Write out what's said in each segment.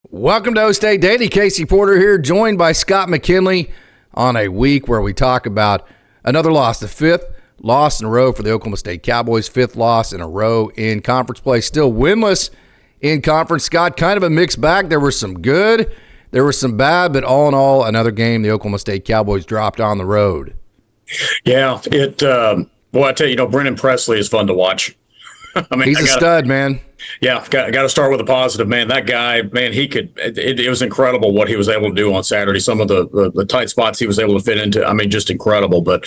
Welcome to OKState Daily. Casey Porter here, joined by Scott McKinley on a week where we talk about another loss, the fifth loss in a row for the Oklahoma State Cowboys, fifth loss in a row in conference play, still winless in conference. Scott, kind of a mixed bag. There was some good, there was some bad, but all in all, another game the Oklahoma State Cowboys dropped on the road. Yeah, boy, I tell you, Brennan Presley is fun to watch. I mean, he's a stud, man. Yeah, got to start with a positive, man. That guy, man, it was incredible what he was able to do on Saturday. Some of the tight spots he was able to fit into, I mean, just incredible. But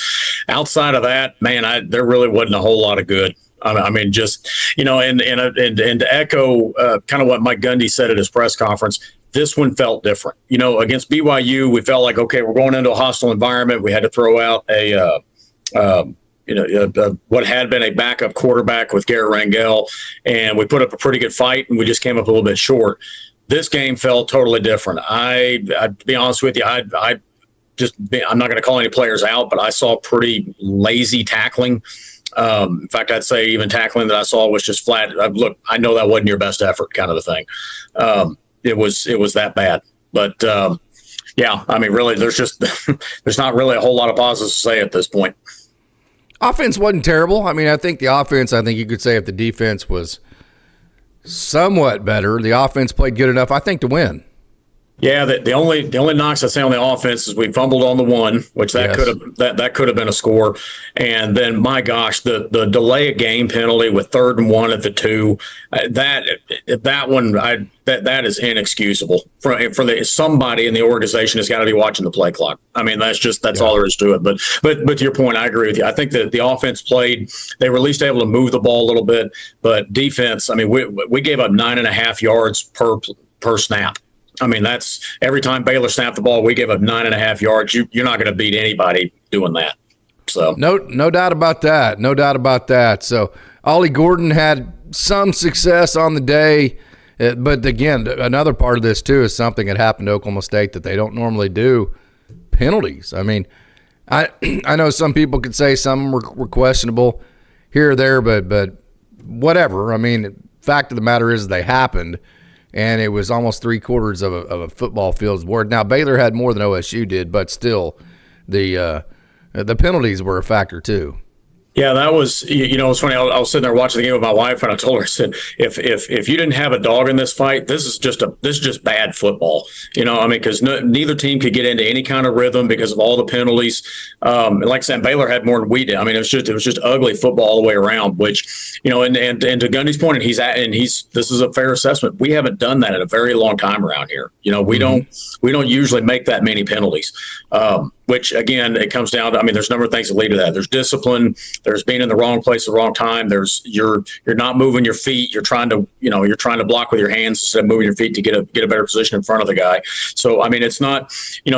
outside of that, man, there really wasn't a whole lot of good. I mean, just, and to echo kind of what Mike Gundy said at his press conference, this one felt different. Against BYU, we felt like, okay, we're going into a hostile environment. We had to throw out what had been a backup quarterback with Garrett Rangel, and we put up a pretty good fight, and we just came up a little bit short. This game felt totally different. To be honest with you, I'm not going to call any players out, but I saw pretty lazy tackling. In fact, I'd say even tackling that I saw was just flat. Look, I know that wasn't your best effort, kind of a thing. It was that bad, but yeah, I mean, really, there's not really a whole lot of positives to say at this point. Offense wasn't terrible. I mean, I think you could say if the defense was somewhat better, the offense played good enough, I think, to win. Yeah, the only knocks I say on the offense is we fumbled on the one, which that could have been a score, and then my gosh, the delay of game penalty with 3rd and 1 at the 2, that is inexcusable. Somebody in the organization has got to be watching the play clock. I mean, that's all there is to it. But to your point, I agree with you. I think that the offense played. They were at least able to move the ball a little bit, but defense. I mean, we gave up 9.5 yards per snap. I mean, that's every time Baylor snapped the ball, we gave up 9.5 yards. You're not going to beat anybody doing that. So no doubt about that. No doubt about that. So Ollie Gordon had some success on the day, but again, another part of this too is something that happened to Oklahoma State that they don't normally do: penalties. I mean, I know some people could say some were questionable here or there, but whatever. I mean, fact of the matter is they happened. And it was almost 3/4 of a football field's worth. Now, Baylor had more than OSU did, but still, the penalties were a factor too. Yeah, that was, it's funny. I was sitting there watching the game with my wife, and I told her, I said, if you didn't have a dog in this fight, this is just bad football. I mean, because neither team could get into any kind of rhythm because of all the penalties. And like I said, Baylor had more than we did. I mean, it was just ugly football all the way around. Which, and to Gundy's point, and this is a fair assessment. We haven't done that in a very long time around here. We don't usually make that many penalties. Which again, it comes down to, I mean, there's a number of things that lead to that. There's discipline. There's being in the wrong place at the wrong time. There's you're not moving your feet. You're trying to block with your hands instead of moving your feet to get a better position in front of the guy. So, I mean, it's not,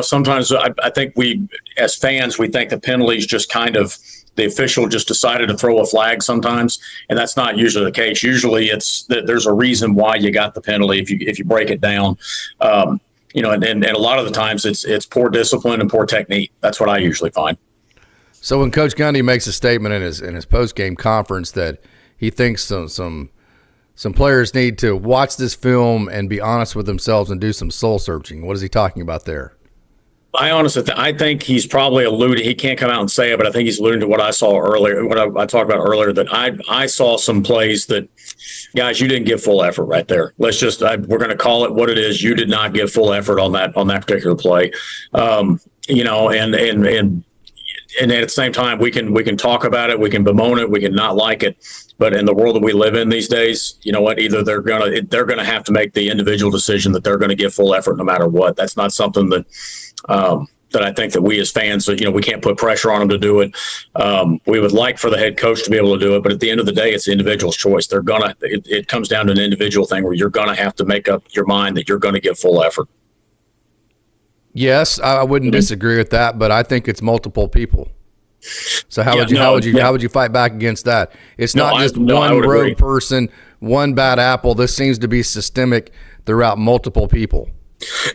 sometimes I think we, as fans, we think the penalties just kind of, the official just decided to throw a flag sometimes, and that's not usually the case. Usually it's that there's a reason why you got the penalty if you break it down. And a lot of the times it's poor discipline and poor technique. That's what I usually find. So when Coach Gundy makes a statement in his post-game conference that he thinks some players need to watch this film and be honest with themselves and do some soul searching, what is he talking about there? I think he's probably alluding. He can't come out and say it, but I think he's alluding to what I saw earlier, what I talked about earlier. That I saw some plays that, guys, you didn't give full effort right there. We're going to call it what it is. You did not give full effort on that particular play. And at the same time, we can talk about it, we can bemoan it, we can not like it. But in the world that we live in these days, you know what? Either they're gonna have to make the individual decision that they're going to give full effort no matter what. That's not something that I think that we as fans, we can't put pressure on them to do it. We would like for the head coach to be able to do it, but at the end of the day, it's the individual's choice. It comes down to an individual thing where you're going to have to make up your mind that you're going to give full effort. Yes, I wouldn't disagree with that, but I think it's multiple people. So how would you fight back against that? It's not just one rogue person, one bad apple. This seems to be systemic throughout multiple people.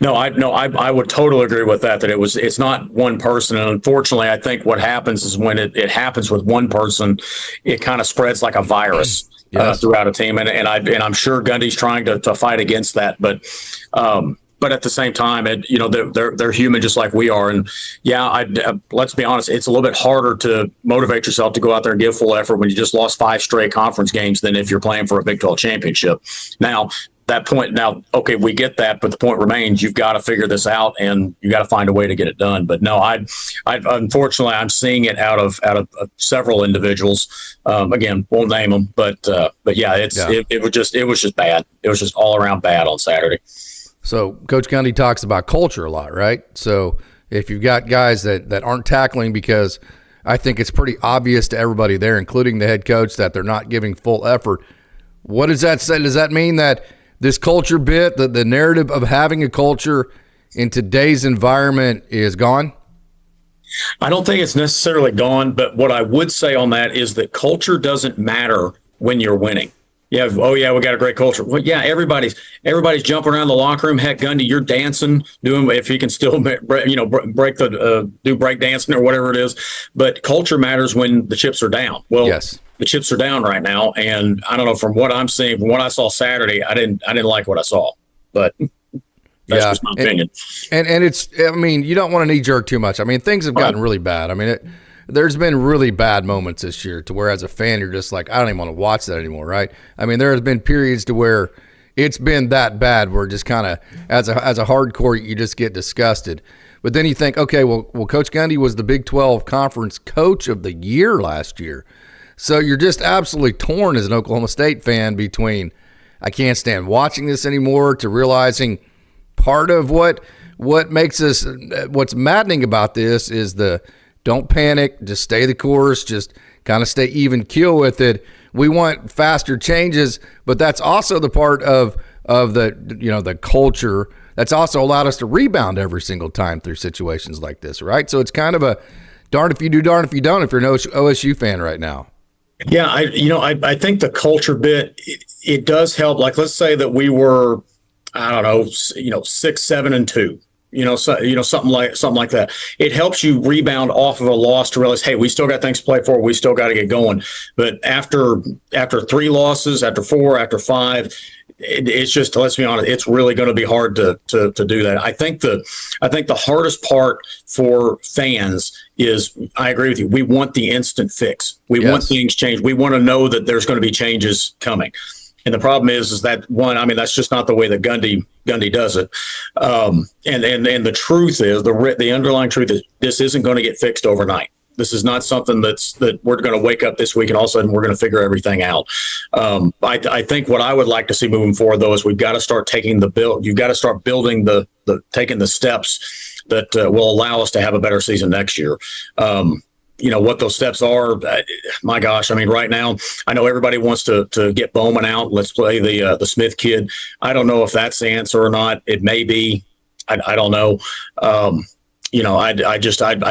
I would totally agree with that. It's not one person, and unfortunately, I think what happens is when it happens with one person, it kind of spreads like a virus. Yes. throughout a team, and I'm sure Gundy's trying to fight against that, but at the same time, they're human just like we are, and let's be honest, it's a little bit harder to motivate yourself to go out there and give full effort when you just lost 5 straight conference games than if you're playing for a Big 12 championship. Now, okay, we get that, but the point remains, you've got to figure this out and you got to find a way to get it done. But no, I unfortunately, I'm seeing it out of several individuals. Again, won't name them, but yeah, it was just bad. It was just all around bad on Saturday. So Coach Gundy talks about culture a lot, right? So if you've got guys that aren't tackling, because I think it's pretty obvious to everybody there, including the head coach, that they're not giving full effort. What does that say? Does that mean that this culture bit, the narrative of having a culture in today's environment is gone? I don't think it's necessarily gone, but what I would say on that is that culture doesn't matter when you're winning. Yeah. Oh yeah, we got a great culture. Well, yeah, everybody's jumping around the locker room. Heck, Gundy, you're dancing, doing, if you can still, break do break dancing or whatever it is. But culture matters when the chips are down. Well, yes. The chips are down right now, and I don't know, from what I'm seeing, from what I saw Saturday, I didn't like what I saw, but that's just my opinion. And it's, I mean, you don't want to knee jerk too much. I mean, things have gotten really bad. I mean, there's been really bad moments this year to where, as a fan, you're just like, I don't even want to watch that anymore, right? I mean, there has been periods to where it's been that bad where just kind of, as a hardcore, you just get disgusted. But then you think, okay, well, Coach Gundy was the Big 12 Conference Coach of the Year last year. So you're just absolutely torn as an Oklahoma State fan between, I can't stand watching this anymore, to realizing part of what makes us, what's maddening about this is the don't panic, just stay the course, just kind of stay even keel with it. We want faster changes, but that's also the part of the culture that's also allowed us to rebound every single time through situations like this, right? So it's kind of a darn if you do, darn if you don't, if you're an OSU fan right now. Yeah, I think the culture bit, it does help. Like, let's say that we were, I don't know, 6-7-2, something like that. It helps you rebound off of a loss to realize, hey, we still got things to play for. We still got to get going. But after 3 losses, after 4, after 5, it's just, let's be honest, it's really going to be hard to do that. I think the hardest part for fans is, I agree with you, we want the instant fix. We want things changed. We want to know that there's going to be changes coming. And the problem is that, one, I mean, that's just not the way that Gundy does it. And the truth is, the underlying truth is, this isn't going to get fixed overnight. This is not something that we're going to wake up this week and all of a sudden we're going to figure everything out. I think what I would like to see moving forward, though, is we've got to start taking you've got to start building taking the steps that will allow us to have a better season next year. What those steps are, my gosh, I mean, right now, I know everybody wants to get Bowman out. Let's play the Smith kid. I don't know if that's the answer or not. It may be. I don't know. I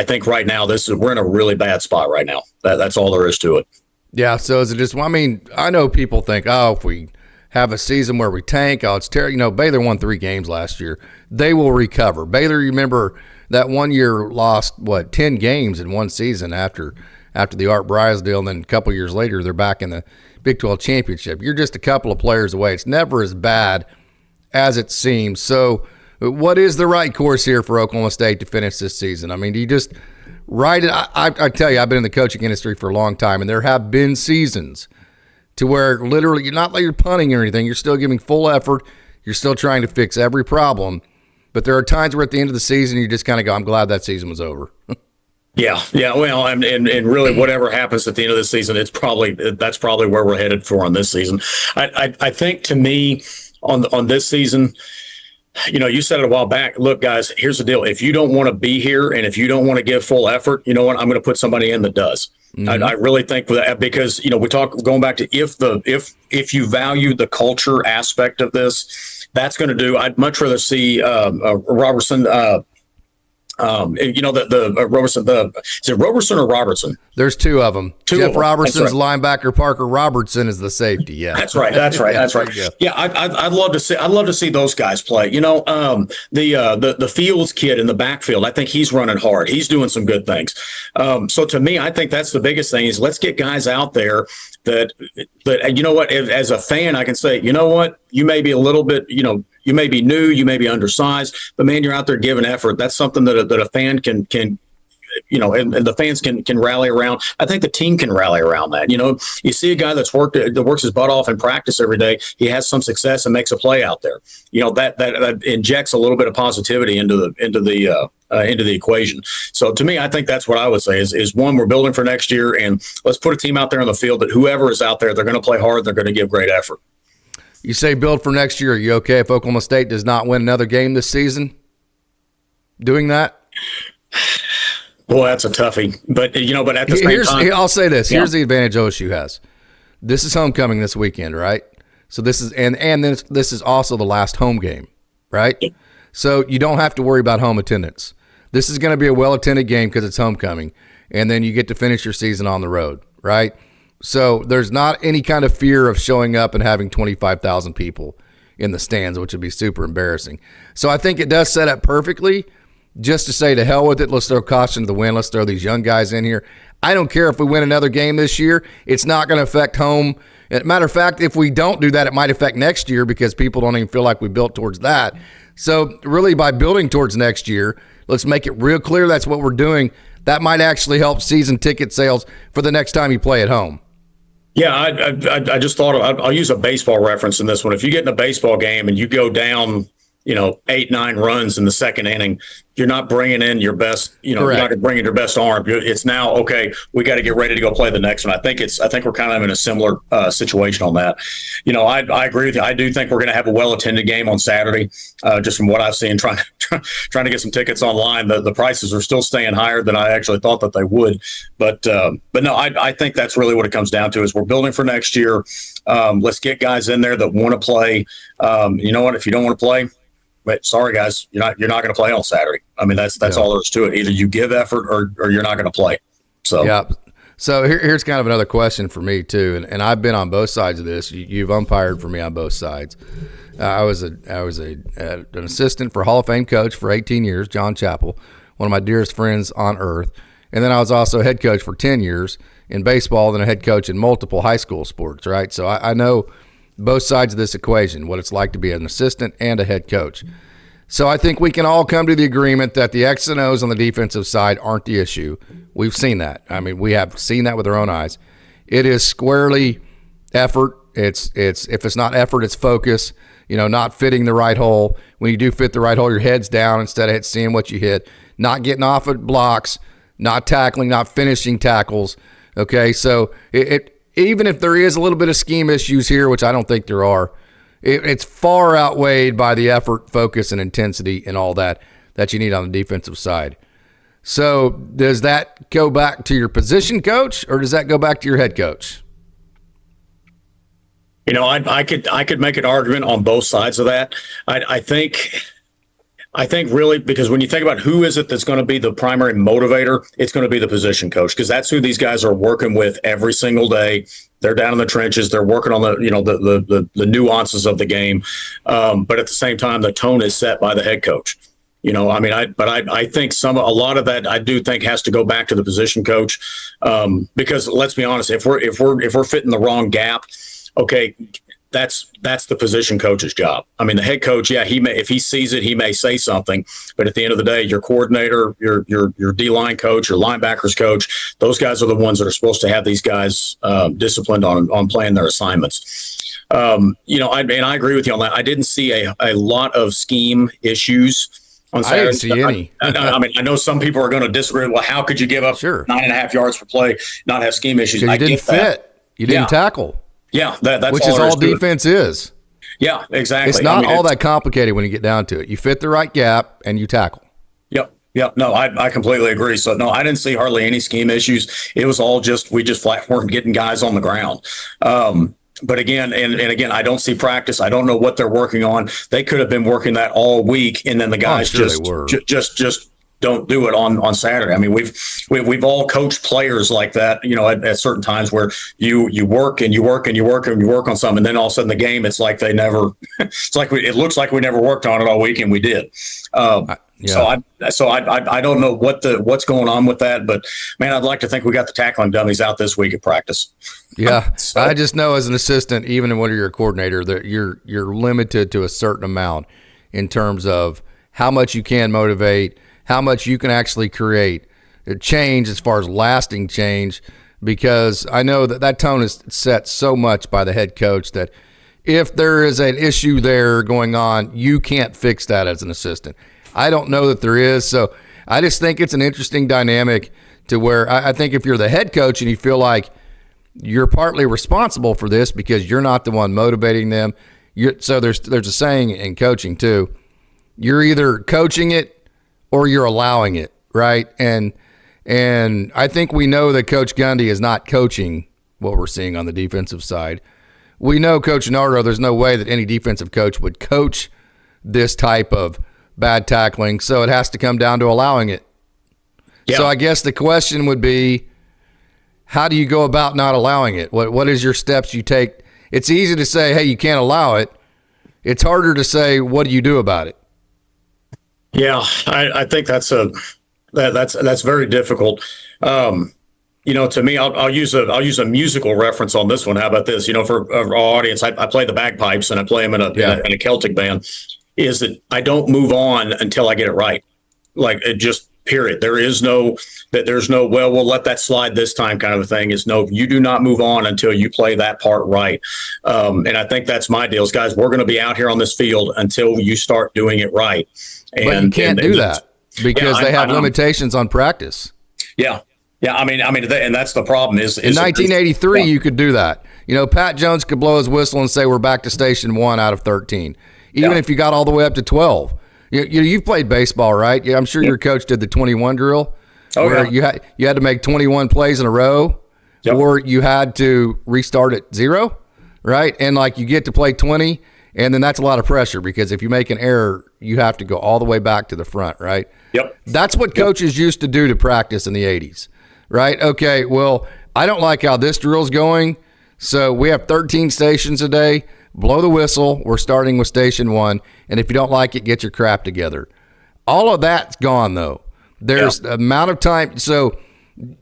think right now we're in a really bad spot right now. That's all there is to it. Yeah. So is it just? I mean, I know people think, oh, if we have a season where we tank, oh, it's terrible. Baylor won 3 games last year. They will recover. Baylor, you remember that one year lost 10 games in one season after the Art Briles deal, and then a couple years later they're back in the Big 12 championship. You're just a couple of players away. It's never as bad as it seems. So what is the right course here for Oklahoma State to finish this season? I mean, do you just ride it? I tell you, I've been in the coaching industry for a long time, and there have been seasons to where literally you're not like you're punting or anything. You're still giving full effort. You're still trying to fix every problem. But there are times where at the end of the season, you just kind of go, I'm glad that season was over. Yeah. Well, and really, whatever happens at the end of the season, that's probably where we're headed for on this season. I think, to me, on this season, you said it a while back. Look, guys, here's the deal. If you don't want to be here and if you don't want to give full effort, you know what? I'm going to put somebody in that does. Mm-hmm. I really think that, because we talk going back to if you value the culture aspect of this, that's going to do. I'd much rather see Robertson. the Roberson, is it Roberson or Robertson? There's two of them. Two Jeff of them. Robertson's linebacker. Parker Robertson is the safety. Yeah, that's right. Yeah, I'd love to see those guys play. The Fields kid in the backfield, I think he's running hard. He's doing some good things. So to me, I think that's the biggest thing is let's get guys out there that you know what, as a fan, I can say, you know what, you may be a little bit, you may be new, you may be undersized, but man, you're out there giving effort. That's something that a fan can and the fans can rally around. I think the team can rally around that. You see a guy that works his butt off in practice every day. He has some success and makes a play out there. That injects a little bit of positivity into the equation. So to me, I think that's what I would say is one, we're building for next year, and let's put a team out there on the field that whoever is out there, they're going to play hard. They're going to give great effort. You say build for next year. Are you okay if Oklahoma State does not win another game this season? Doing that? Boy, that's a toughie. But at the same time, I'll say this. Here's the advantage OSU has. This is homecoming this weekend, right? So this is and this is also the last home game, right? Yeah. So you don't have to worry about home attendance. This is going to be a well-attended game because it's homecoming, and then you get to finish your season on the road, right? So there's not any kind of fear of showing up and having 25,000 people in the stands, which would be super embarrassing. So I think it does set up perfectly just to say to hell with it. Let's throw caution to the wind. Let's throw these young guys in here. I don't care if we win another game this year. It's not going to affect home. Matter of fact, if we don't do that, it might affect next year because people don't even feel like we built towards that. So really by building towards next year, let's make it real clear that's what we're doing. That might actually help season ticket sales for the next time you play at home. Yeah, I just thought I'll use a baseball reference in this one. If you get in a baseball game and you go down, 8-9 runs in the second inning, you're not bringing in your best, you're not bringing your best arm. It's now, okay, we got to get ready to go play the next one. I think we're kind of in a similar situation on that. I agree with you. I do think we're going to have a well-attended game on Saturday. Just from what I've seen, trying to get some tickets online, the prices are still staying higher than I actually thought that they would. But no, I think that's really what it comes down to is we're building for next year. Let's get guys in there that want to play. You know what? If you don't want to play, but sorry guys, you're not going to play on Saturday. I mean, that's all there is to it. Either you give effort or you're not going to play. So yeah. So here's kind of another question for me too, and I've been on both sides of this. You've umpired for me on both sides. I was an assistant for Hall of Fame coach for 18 years, John Chappell, one of my dearest friends on earth, and then I was also a head coach for 10 years in baseball, then a head coach in multiple high school sports. Right, so I know both sides of this equation, what it's like to be an assistant and a head coach. So I think we can all come to the agreement that the X and O's on the defensive side aren't the issue. We've seen that. I mean, we have seen that with our own eyes. It is squarely effort. It's if it's not effort, it's focus. Not fitting the right hole. When you do fit the right hole, your head's down instead of seeing what you hit. Not getting off at blocks, not tackling, not finishing tackles. Okay, so even if there is a little bit of scheme issues here, which I don't think there are, it's far outweighed by the effort, focus, and intensity and all that you need on the defensive side. So does that go back to your position coach or does that go back to your head coach? I could make an argument on both sides of that. I think really, because when you think about who is it that's going to be the primary motivator, it's going to be the position coach, because that's who these guys are working with every single day. They're down in the trenches. They're working on the nuances of the game. But at the same time, the tone is set by the head coach. I think a lot of that I do think has to go back to the position coach, because let's be honest, if we're fitting the wrong gap, okay, that's the position coach's job. I mean, the head coach, yeah, if he sees it, he may say something, but at the end of the day, your coordinator, your D-line coach, your linebackers coach, those guys are the ones that are supposed to have these guys disciplined on playing their assignments. I agree with you on that. I didn't see a lot of scheme issues on Saturday. I didn't see any. I know some people are going to disagree. Well, how could you give up 9.5 yards per play, not have scheme issues? You didn't fit. You didn't tackle. Yeah, that's which is all defense is. Yeah, exactly. It's not all that complicated when you get down to it. You fit the right gap and you tackle. Yep. No, I completely agree. So no, I didn't see hardly any scheme issues. It was all we just flat weren't getting guys on the ground. But again, and again, I don't see practice. I don't know what they're working on. They could have been working that all week, and then the guys just don't do it on Saturday. I mean, we've all coached players like that, at certain times where you work and you work and you work and you work on something, and then all of a sudden the game, it's like they never. It looks like we never worked on it all week, and we did. Yeah. So I don't know what's going on with that, but man, I'd like to think we got the tackling dummies out this week at practice. Yeah, so, I just know as an assistant, even when you're a coordinator, that you're limited to a certain amount in terms of how much you can motivate, how much you can actually create a change as far as lasting change, because I know that tone is set so much by the head coach that if there is an issue there going on, you can't fix that as an assistant. I don't know that there is, so I just think it's an interesting dynamic to where I think if you're the head coach and you feel like you're partly responsible for this because you're not the one motivating them. So there's a saying in coaching too. You're either coaching it or you're allowing it, right? And I think we know that Coach Gundy is not coaching what we're seeing on the defensive side. We know Coach Nardo, there's no way that any defensive coach would coach this type of bad tackling, so it has to come down to allowing it. Yeah. So I guess the question would be, how do you go about not allowing it? What is your steps you take? It's easy to say, hey, you can't allow it. It's harder to say, what do you do about it? Yeah, I think that's very difficult. To me, I'll use a musical reference on this one. How about this? For our audience, I play the bagpipes and I play them in a Celtic band. Is that I don't move on until I get it right. Like it just period. There's no, well, we'll let that slide this time kind of a thing. Is no, you do not move on until you play that part right. And I think that's my deal is, guys, we're going to be out here on this field until you start doing it right. But you can't do that because they have limitations on practice. Yeah. Yeah. I mean, and that's the problem is in 1983, you could do that. Pat Jones could blow his whistle and say, we're back to station 1 out of 13. Even if you got all the way up to 12. You've played baseball, right? Yeah, I'm sure your coach did the 21 drill where you had to make 21 plays in a row or you had to restart at 0, right? And you get to play 20, and then that's a lot of pressure because if you make an error, you have to go all the way back to the front, right? Yep. That's what coaches used to do to practice in the 80s, right? Okay, well, I don't like how this drill's going, so we have 13 stations a day. Blow the whistle. We're starting with station 1. And if you don't like it, get your crap together. All of that's gone, though. There's the amount of time. So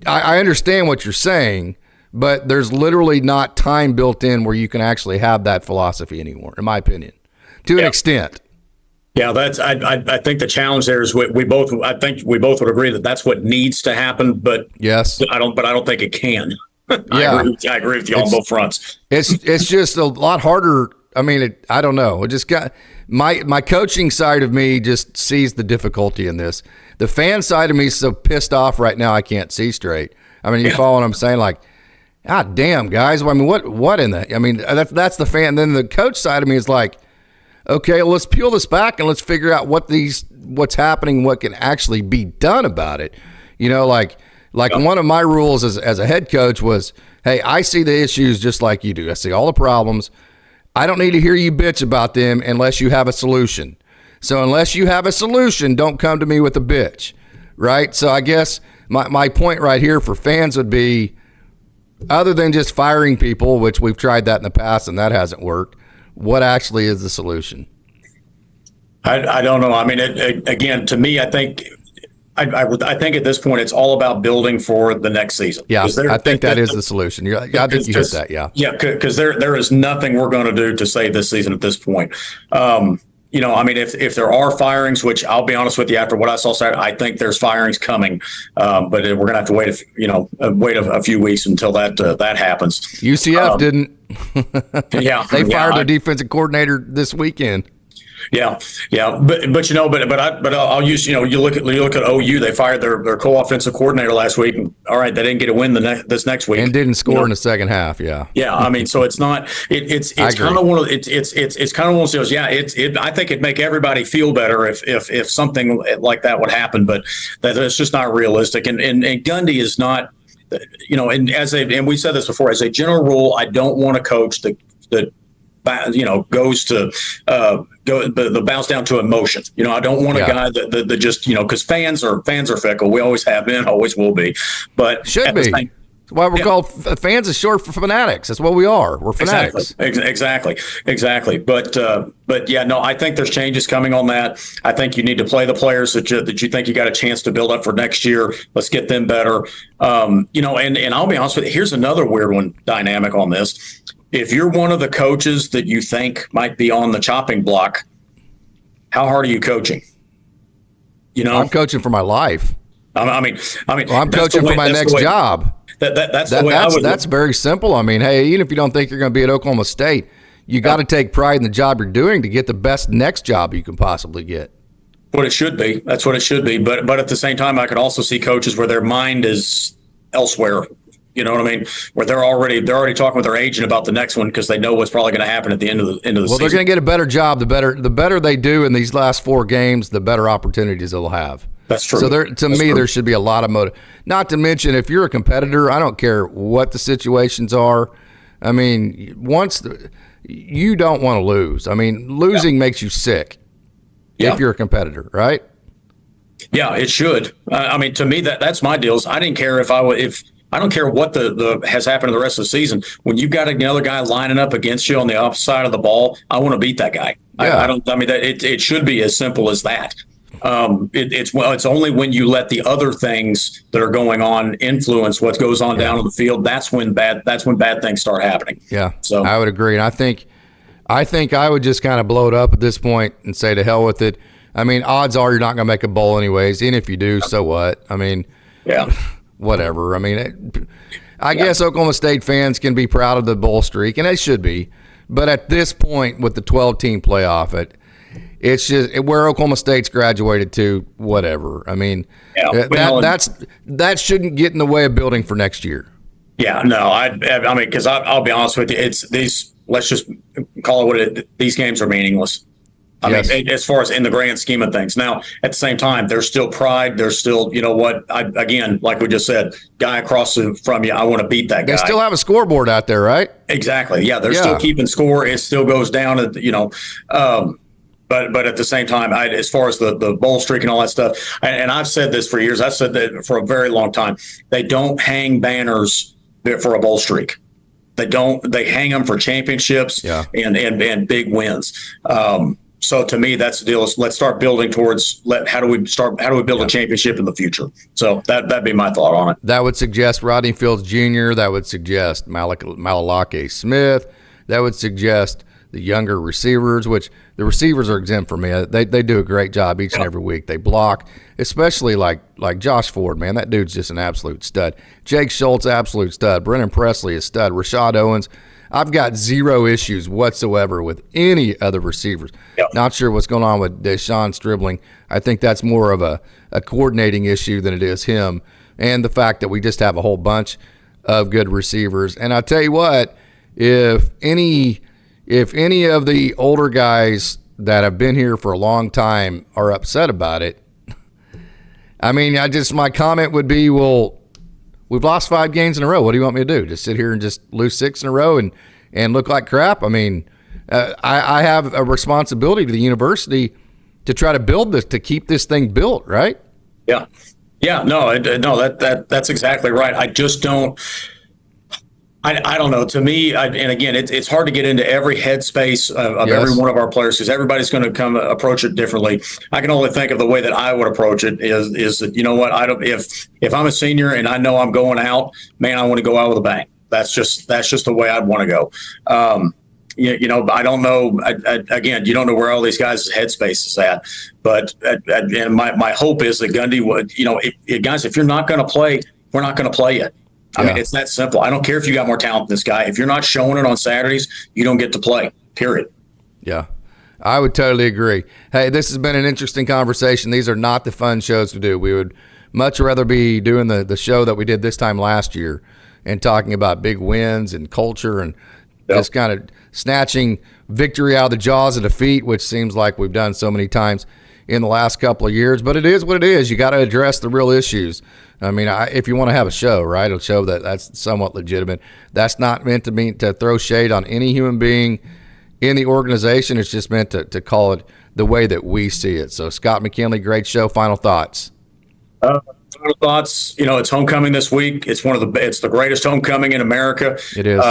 I understand what you're saying, but there's literally not time built in where you can actually have that philosophy anymore, in my opinion, to an extent. Yeah, I think the challenge there is we both would agree that that's what needs to happen, but yes, I don't think it can. Yeah, I agree with you on both fronts. It's just a lot harder. I mean, I don't know. It just got my coaching side of me just sees the difficulty in this. The fan side of me is so pissed off right now I can't see straight. I mean, you follow what I'm saying? Like, God damn, guys. I mean, what in the? I mean, that's the fan. Then the coach side of me is like, okay, well, let's peel this back and let's figure out what's happening, what can actually be done about it. One of my rules as a head coach was, hey, I see the issues just like you do. I see all the problems. I don't need to hear you bitch about them unless you have a solution. So unless you have a solution, don't come to me with a bitch, right? So I guess my point right here for fans would be, other than just firing people, which we've tried that in the past and that hasn't worked, what actually is the solution? I don't know. I mean, again, to me, I think at this point it's all about building for the next season. Yeah, I think that is the solution. I think you hit that. Yeah. Yeah, because there is nothing we're going to do to save this season at this point. I mean, if there are firings, which I'll be honest with you, after what I saw Saturday, I think there's firings coming, but we're going to have to wait a few weeks until that happens. UCF didn't. Yeah, they fired their defensive coordinator this weekend. Yeah, but I'll use you look at OU. They fired their co-offensive coordinator last week. All right, they didn't get a win this next week and didn't score in the second half. Yeah. I mean, so it's not. It's kind of one of it's kind of one of those. Yeah, I think it'd make everybody feel better if something like that would happen, but that's just not realistic. And Gundy is not. And we said this before. As a general rule, I don't want to coach that goes to the bounce down to emotion. I don't want a guy that just because fans are fickle. We always have been, always will be. But should be. That's why we're called fans is short for fanatics. That's what we are. We're fanatics. Exactly. But yeah, no, I think there's changes coming on that. I think you need to play the players that you think you got a chance to build up for next year. Let's get them better. And I'll be honest with you. Here's another weird one dynamic on this. If you're one of the coaches that you think might be on the chopping block, how hard are you coaching? I'm coaching for my life. I mean, I'm coaching for my next job. That's the way I would. That's very simple. I mean, hey, even if you don't think you're going to be at Oklahoma State, you got to take pride in the job you're doing to get the best next job you can possibly get. What it should be. That's what it should be. But at the same time, I could also see coaches where their mind is elsewhere. You know what I mean? Where they're already talking with their agent about the next one because they know what's probably going to happen at the end of the season. Well, they're going to get a better job. The better they do in these last 4 games, the better opportunities they'll have. That's true. So there should be a lot of motive. Not to mention, if you're a competitor, I don't care what the situations are. I mean, you don't want to lose. I mean, losing makes you sick if you're a competitor, right? Yeah, it should. I mean, to me, that's my deal. I didn't care if I don't care what the has happened in the rest of the season. When you've got another guy lining up against you on the opposite side of the ball, I want to beat that guy. Yeah. It should be as simple as that. It's only when you let the other things that are going on influence what goes on down on the field. That's when bad things start happening. Yeah. So I would agree. And I think I would just kind of blow it up at this point and say to hell with it. I mean, odds are you're not going to make a bowl anyways. And if you do, so what? I mean, whatever. I mean, I guess Oklahoma State fans can be proud of the bowl streak, and they should be. But at this point, with the 12-team playoff, it's just where Oklahoma State's graduated to. Whatever. I mean, that shouldn't get in the way of building for next year. Yeah, no, I mean, because I'll be honest with you, it's these. Let's just call it what it. These games are meaningless. I mean, as far as in the grand scheme of things. Now, at the same time, there's still pride. There's still, again, like we just said, guy across from you, I want to beat that guy. They still have a scoreboard out there, right? Exactly. Yeah, they're still keeping score. It still goes down, but at the same time, as far as the bowl streak and all that stuff, and I've said this for years. I've said that for a very long time. They don't hang banners for a bowl streak. They don't. They hang them for championships and big wins. So to me, that's the deal. Let's start building towards how do we build a championship in the future? So that'd be my thought on it. That would suggest Rodney Fields Jr. That would suggest Malalake Smith. That would suggest the younger receivers, which the receivers are exempt for me. They do a great job each and every week. They block, especially like Josh Ford, man. That dude's just an absolute stud. Jake Schultz, absolute stud. Brennan Presley is stud. Rashad Owens. I've got zero issues whatsoever with any other receivers. Yep. Not sure what's going on with Deshaun Stribling. I think that's more of a coordinating issue than it is him, and the fact that we just have a whole bunch of good receivers. And I'll tell you what, if any of the older guys that have been here for a long time are upset about it, I mean, my comment would be, well, we've lost 5 games in a row. What do you want me to do? Just sit here and just lose 6 in a row and look like crap? I mean, I have a responsibility to the university to try to build this, to keep this thing built, right? Yeah. Yeah. No, that's exactly right. I just don't. I don't know. To me, and again, it's hard to get into every headspace of every one of our players because everybody's going to approach it differently. I can only think of the way that I would approach it is that, you know what, if I'm a senior and I know I'm going out, man, I want to go out with a bang. That's just the way I'd want to go. I don't know. Again, you don't know where all these guys' headspace is at. But and my hope is that Gundy would, guys, if you're not going to play, we're not going to play it. I mean, it's that simple. I don't care if you got more talent than this guy. If you're not showing it on Saturdays, you don't get to play, period. Yeah, I would totally agree. Hey, this has been an interesting conversation. These are not the fun shows to do. We would much rather be doing the show that we did this time last year and talking about big wins and culture and just kind of snatching victory out of the jaws of defeat, which seems like we've done so many times in the last couple of years. But it is what it is. You got to address the real issues. I mean, if you want to have a show, right, a show that's somewhat legitimate, that's not meant to throw shade on any human being. in the organization. It's just meant to call it the way that we see it. So, Scott McKinley, great show. Final thoughts. Final thoughts. It's homecoming this week. It's it's the greatest homecoming in America. It is.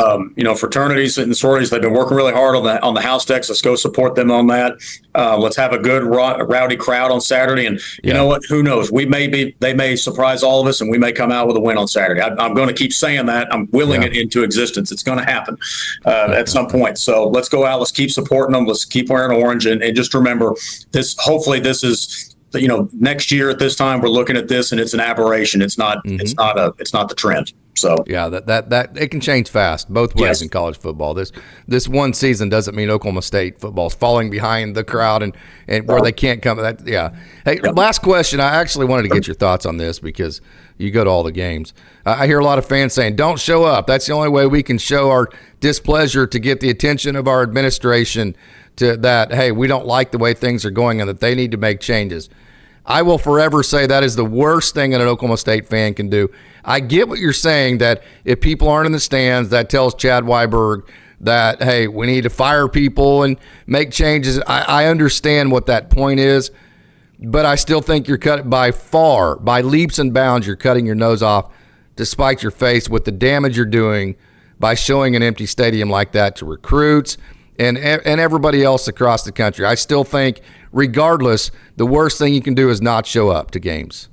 Fraternities and sororities, they've been working really hard on the house decks. Let's go support them on that. Let's have a good rowdy crowd on Saturday. And you know what? Who knows? They may surprise all of us, and we may come out with a win on Saturday. I'm going to keep saying that. I'm willing it into existence. It's going to happen at some point. So let's go out. Let's keep supporting them. Let's keep wearing orange, and just remember this. Hopefully, this is. Next year at this time, we're looking at this and it's an aberration. It's not, it's not the trend. So yeah, that it can change fast both ways in college football. This one season doesn't mean Oklahoma State football is falling behind the crowd and where they can't come. Hey, last question. I actually wanted to get your thoughts on this because you go to all the games. I hear a lot of fans saying, "Don't show up." That's the only way we can show our displeasure to get the attention of our administration to that. Hey, we don't like the way things are going and that they need to make changes. I will forever say that is the worst thing that an Oklahoma State fan can do. I get what you're saying, that if people aren't in the stands, that tells Chad Weiberg that, hey, we need to fire people and make changes. I understand what that point is, but I still think you're cut by leaps and bounds, you're cutting your nose off to spite your face with the damage you're doing by showing an empty stadium like that to recruits and everybody else across the country. I still think, regardless, the worst thing you can do is not show up to games.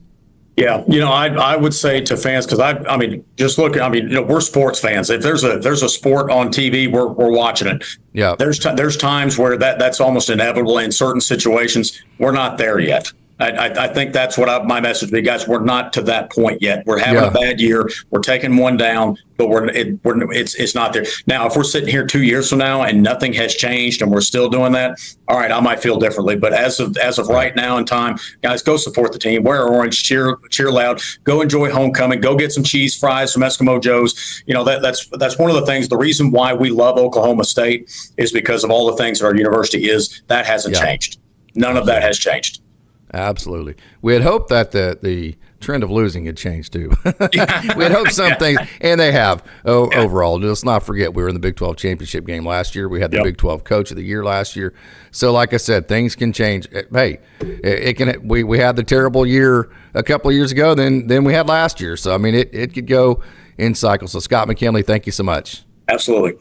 Yeah, I would say to fans, because just look. We're sports fans. If there's a sport on TV, we're watching it. Yeah. There's times where that's almost inevitable in certain situations. We're not there yet. I think that's what my message would be, guys. We're not to that point yet. We're having a bad year. We're taking one down, but it's not there. Now, if we're sitting here 2 years from now and nothing has changed and we're still doing that, all right, I might feel differently. But as of right now in time, guys, go support the team. Wear orange, cheer loud. Go enjoy homecoming. Go get some cheese fries, some Eskimo Joes. That's one of the things. The reason why we love Oklahoma State is because of all the things that our university is. That hasn't changed. None of that has changed. Absolutely. We had hoped that the trend of losing had changed too. We had hoped some things, and they have overall. Let's not forget we were in the Big 12 championship game last year. We had the Big 12 Coach of the Year last year. So, like I said, things can change. Hey, it can. We had the terrible year a couple of years ago. Then we had last year. So, it could go in cycles. So, Scott McKinley, thank you so much. Absolutely.